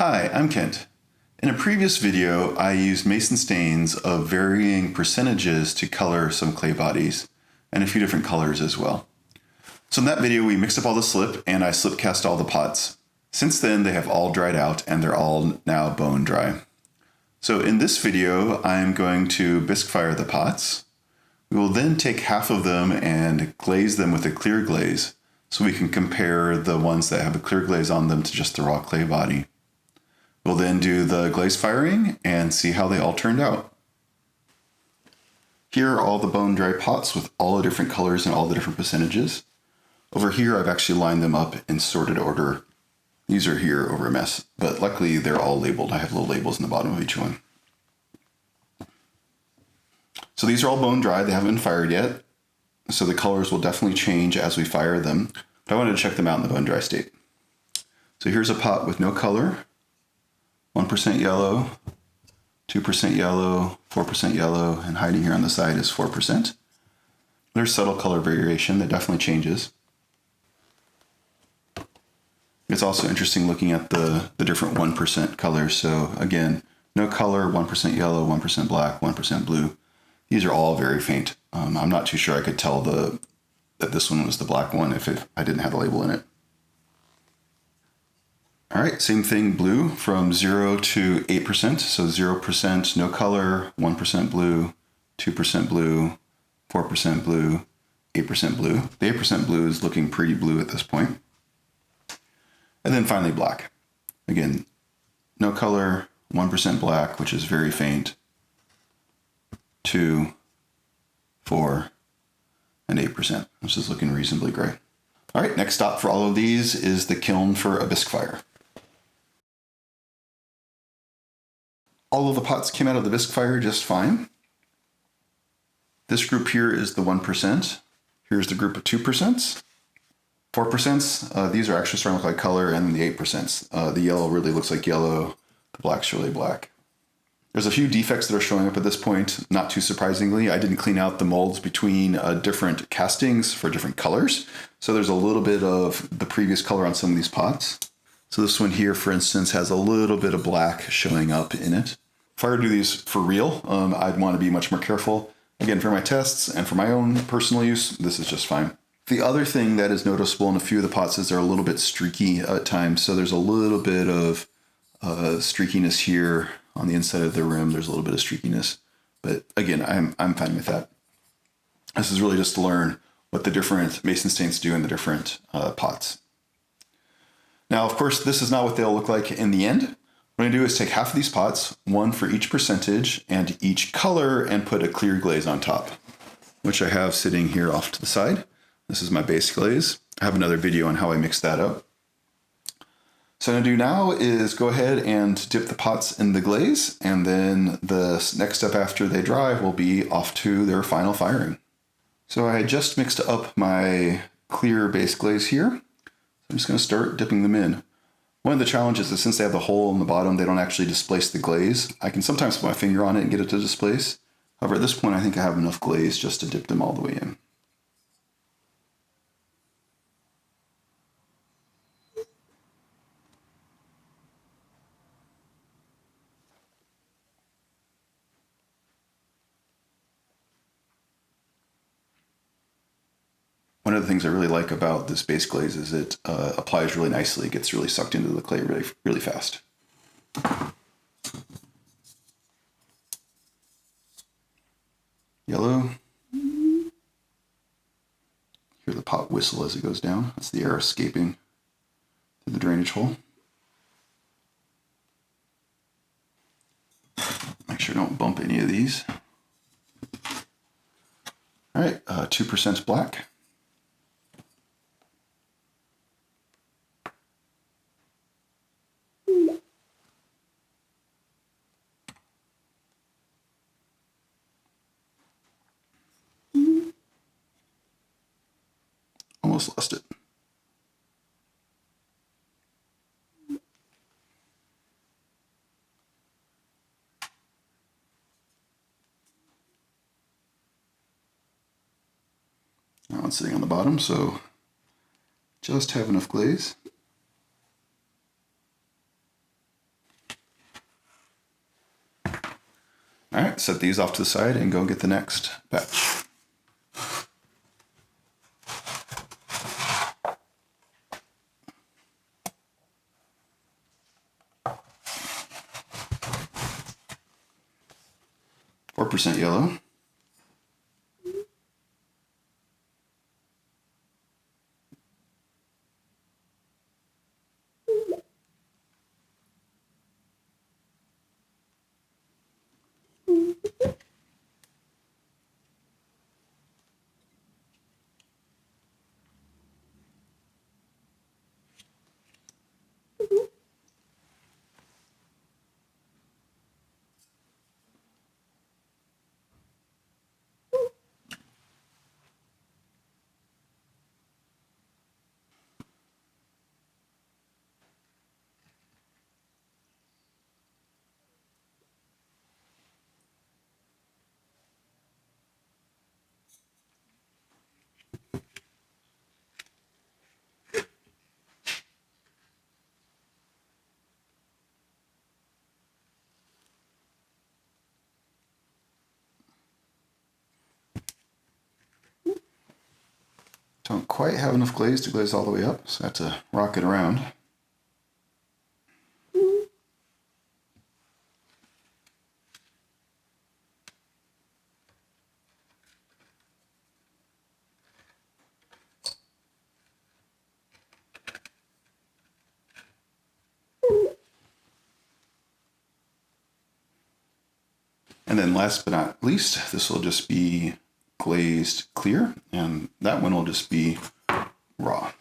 Hi, I'm Kent. In a previous video, I used mason stains of varying percentages to color some clay bodies, and a few different colors as well. So in that video, we mixed up all the slip, and I slip cast all the pots. Since then, they have all dried out, and they're all now bone dry. So in this video, I'm going to bisque fire the pots. We will then take half of them and glaze them with a clear glaze, so we can compare the ones that have a clear glaze on them to just the raw clay body. We'll then do the glaze firing and see how they all turned out. Here are all the bone dry pots with all the different colors and all the different percentages. Over here, I've actually lined them up in sorted order. These are here over a mess, but luckily they're all labeled. I have little labels in the bottom of each one. So these are all bone dry. They haven't been fired yet. So the colors will definitely change as we fire them, but I wanted to check them out in the bone dry state. So here's a pot with no color. 1% yellow, 2% yellow, 4% yellow, and hiding here on the side is 4%. There's subtle color variation that definitely changes. It's also interesting looking at the different 1% colors. So again, no color, 1% yellow, 1% black, 1% blue. These are all very faint. I'm not too sure I could tell that this one was the black one if I didn't have a label in it. All right, same thing, blue from 0 to 8%. So 0% no color, 1% blue, 2% blue, 4% blue, 8% blue. The 8% blue is looking pretty blue at this point. And then finally black. Again, no color, 1% black, which is very faint, 2, 4, and 8%, which is looking reasonably gray. All right, next stop for all of these is the kiln for a bisque fire. All of the pots came out of the bisque fire just fine. This group here is the 1%. Here's the group of 2%. 4%, these are actually starting to look like color, and the 8%. The yellow really looks like yellow, the black's really black. There's a few defects that are showing up at this point, not too surprisingly. I didn't clean out the molds between different castings for different colors. So there's a little bit of the previous color on some of these pots. So this one here, for instance, has a little bit of black showing up in it. If I were to do these for real, I'd want to be much more careful. Again, for my tests and for my own personal use, this is just fine. The other thing that is noticeable in a few of the pots is they're a little bit streaky at times. So there's a little bit of streakiness here on the inside of the rim. There's a little bit of streakiness, but again, I'm fine with that. This is really just to learn what the different mason stains do in the different pots. Now, of course, this is not what they'll look like in the end. What I'm going to do is take half of these pots, one for each percentage and each color, and put a clear glaze on top, which I have sitting here off to the side. This is my base glaze. I have another video on how I mix that up. So what I'm going to do now is go ahead and dip the pots in the glaze, and then the next step after they dry will be off to their final firing. So I just mixed up my clear base glaze here. I'm just going to start dipping them in. One of the challenges is since they have the hole in the bottom, they don't actually displace the glaze. I can sometimes put my finger on it and get it to displace. However, at this point, I think I have enough glaze just to dip them all the way in. One of the things I really like about this base glaze is it applies really nicely. It gets really sucked into the clay really, really fast. Yellow. Hear the pot whistle as it goes down. That's the air escaping through the drainage hole. Make sure I don't bump any of these. All right, 2% black. Almost lost it. Now it's sitting on the bottom, so just have enough glaze. All right, set these off to the side and go get the next batch. %4 yellow. Don't quite have enough glaze to glaze all the way up, so I have to rock it around. And then last but not least, this will just be glazed clear, and that one will just be raw.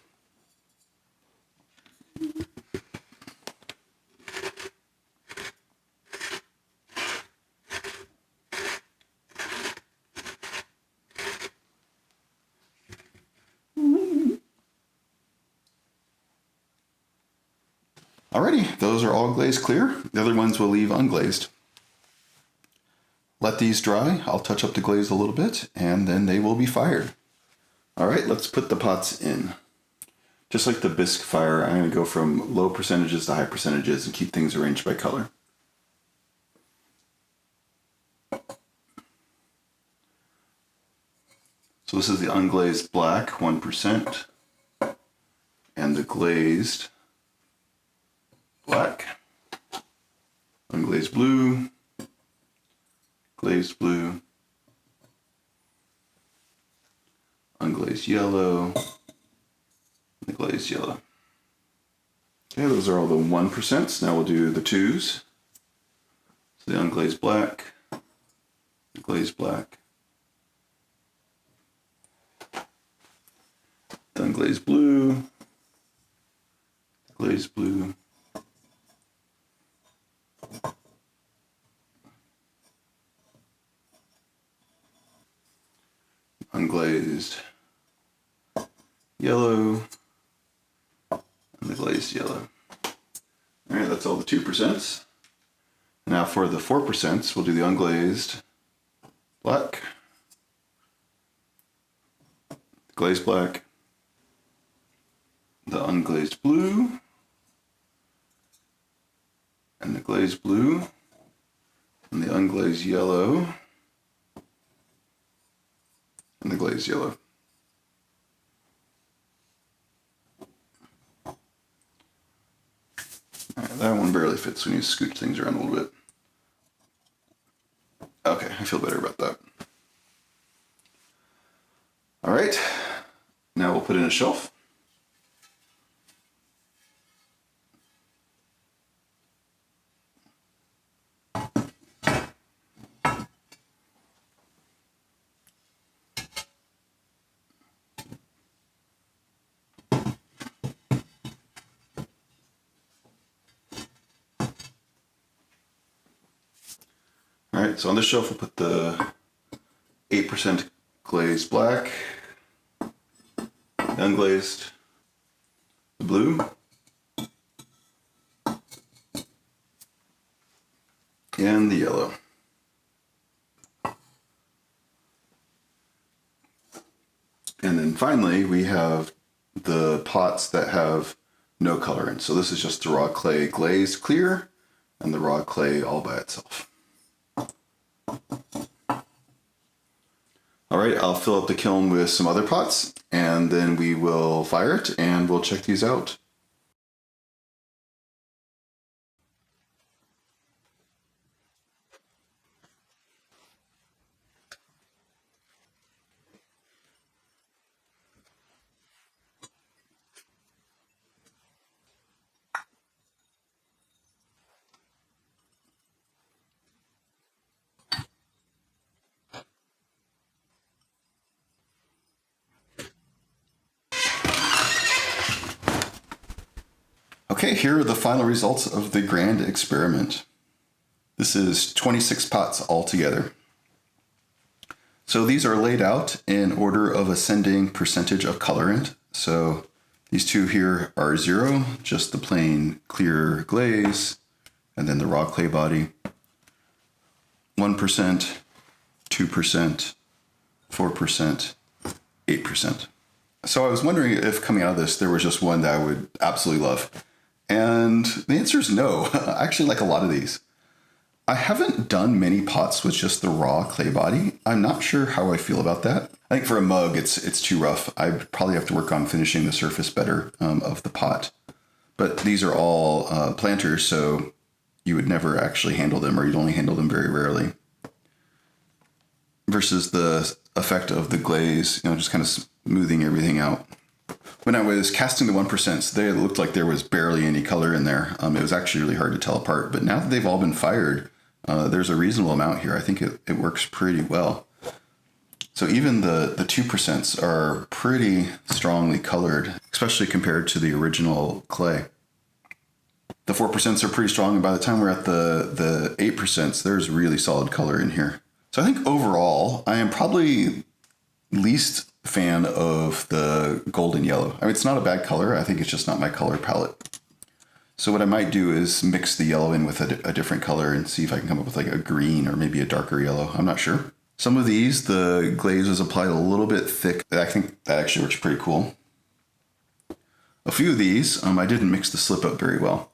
Alrighty, those are all glazed clear. The other ones we'll leave unglazed. Let these dry. I'll touch up the glaze a little bit, and then they will be fired. All right, let's put the pots in. Just like the Bisque fire, I'm going to go from low percentages to high percentages and keep things arranged by color. So this is the unglazed black, 1%, and the glazed black, unglazed blue, glazed blue, unglazed yellow, and the glazed yellow. Okay, those are all the 1%. Now we'll do the 2s. So the unglazed black, the glazed black, the unglazed blue, the glazed blue, unglazed yellow, and the glazed yellow. All right, that's all the 2%. Now for the 4%, we'll do the unglazed black, glazed black, the unglazed blue, and the glazed blue, and the unglazed yellow, and the glazed yellow. All right, that one barely fits. We need to scooch things around a little bit. Okay, I feel better about that. All right, now we'll put in a shelf. All right, so on this shelf we'll put the 8% glazed black, unglazed, the blue, and the yellow. And then finally we have the pots that have no color in. So this is just the raw clay glazed clear and the raw clay all by itself. All right, I'll fill up the kiln with some other pots, and then we will fire it, and we'll check these out. Okay, here are the final results of the grand experiment. This is 26 pots altogether. So these are laid out in order of ascending percentage of colorant. So these two here are 0, just the plain clear glaze, and then the raw clay body. 1%, 2%, 4%, 8%. So I was wondering if coming out of this, there was just one that I would absolutely love. And the answer is no. I actually like a lot of these. I haven't done many pots with just the raw clay body. I'm not sure how I feel about that. I think for a mug, it's too rough. I probably have to work on finishing the surface better of the pot. But these are all planters, so you would never actually handle them, or you'd only handle them very rarely. Versus the effect of the glaze, just kind of smoothing everything out. When I was casting the 1%, it looked like there was barely any color in there. It was actually really hard to tell apart. But now that they've all been fired, there's a reasonable amount here. I think it works pretty well. So even the 2% are pretty strongly colored, especially compared to the original clay. The 4% are pretty strong, and by the time we're at the 8%, there's really solid color in here. So I think overall, I am probably least fan of the golden yellow. I mean, it's not a bad color. I think it's just not my color palette. So what I might do is mix the yellow in with a different color and see if I can come up with like a green or maybe a darker yellow. I'm not sure. Some of these, the glaze was applied a little bit thick. I think that actually works pretty cool. A few of these, I didn't mix the slip up very well.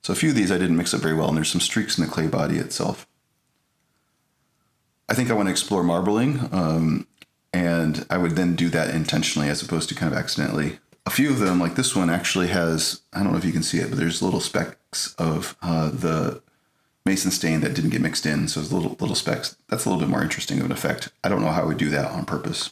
So a few of these I didn't mix up very well, and there's some streaks in the clay body itself. I think I want to explore marbling, and I would then do that intentionally as opposed to kind of accidentally. A few of them, like this one, actually has, I don't know if you can see it, but there's little specks of the mason stain that didn't get mixed in. So it's little specks. That's a little bit more interesting of an effect. I don't know how I would do that on purpose.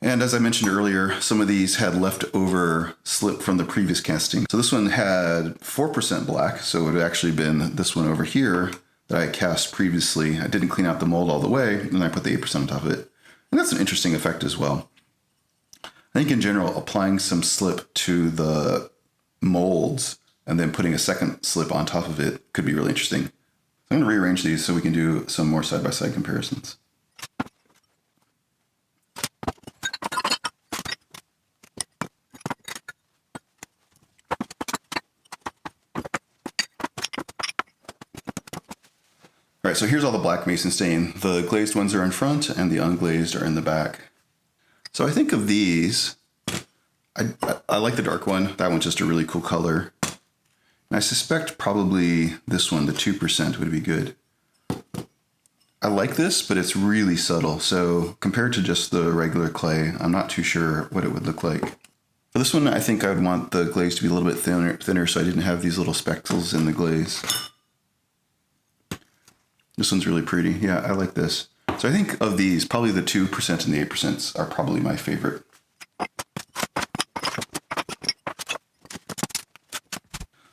And as I mentioned earlier, some of these had leftover slip from the previous casting. So this one had 4% black. So it would actually been this one over here that I cast previously. I didn't clean out the mold all the way, and then I put the 8% on top of it. And that's an interesting effect as well. I think in general, applying some slip to the molds and then putting a second slip on top of it could be really interesting. So I'm going to rearrange these so we can do some more side-by-side comparisons. All right, so here's all the black mason stain. The glazed ones are in front and the unglazed are in the back. So I think of these, I like the dark one. That one's just a really cool color. And I suspect probably this one, the 2%, would be good. I like this, but it's really subtle. So compared to just the regular clay, I'm not too sure what it would look like. For this one, I think I would want the glaze to be a little bit thinner so I didn't have these little speckles in the glaze. This one's really pretty. Yeah, I like this. So I think of these, probably the 2% and the 8% are probably my favorite.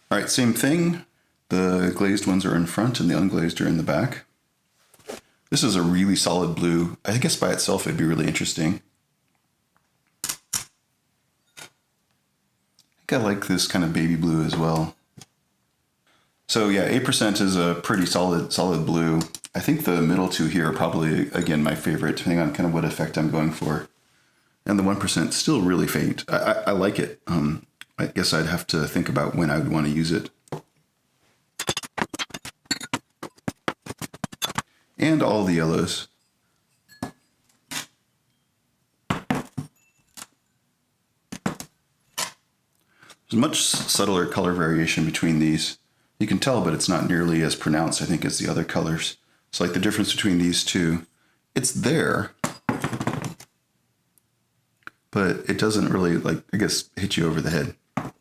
All right, same thing. The glazed ones are in front and the unglazed are in the back. This is a really solid blue. I guess by itself it'd be really interesting. I think I like this kind of baby blue as well. So yeah, 8% is a pretty solid blue. I think the middle two here are probably, again, my favorite, depending on kind of what effect I'm going for. And the 1% still really faint. I like it. I guess I'd have to think about when I would want to use it. And all the yellows. There's much subtler color variation between these. You can tell, but it's not nearly as pronounced, I think, as the other colors. So like the difference between these two, it's there, but it doesn't really, like, I guess, hit you over the head. I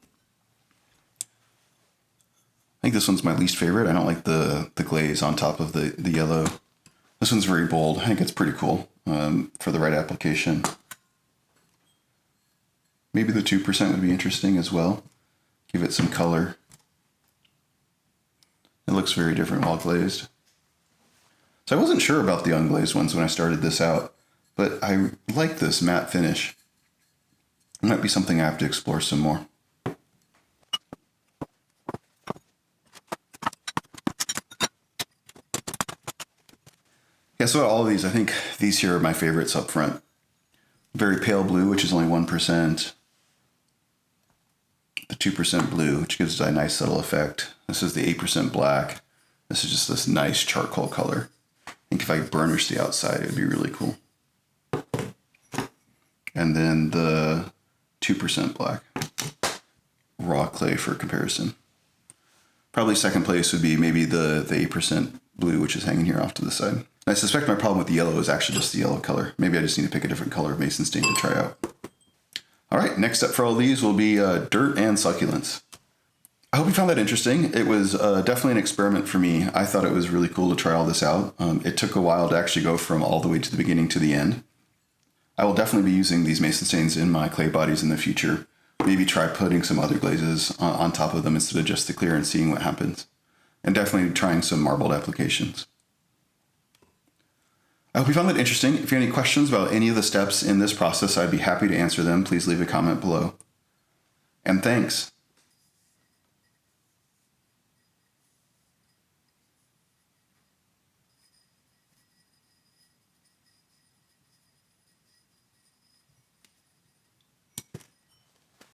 think this one's my least favorite. I don't like the glaze on top of the yellow. This one's very bold. I think it's pretty cool for the right application. Maybe the 2% would be interesting as well. Give it some color. It looks very different while glazed. So I wasn't sure about the unglazed ones when I started this out, but I like this matte finish. It might be something I have to explore some more. Yeah, so all of these, I think these here are my favorites up front. Very pale blue, which is only 1%. The 2% blue, which gives it a nice subtle effect. This is the 8% black. This is just this nice charcoal color. I think if I burnish the outside, it would be really cool. And then the 2% black. Raw clay for comparison. Probably second place would be maybe the 8% blue, which is hanging here off to the side. I suspect my problem with the yellow is actually just the yellow color. Maybe I just need to pick a different color of mason stain to try out. All right, next up for all these will be dirt and succulents. I hope you found that interesting. It was definitely an experiment for me. I thought it was really cool to try all this out. It took a while to actually go from all the way to the beginning to the end. I will definitely be using these mason stains in my clay bodies in the future. Maybe try putting some other glazes on top of them instead of just the clear and seeing what happens. And definitely trying some marbled applications. I hope you found that interesting. If you have any questions about any of the steps in this process, I'd be happy to answer them. Please leave a comment below. And thanks.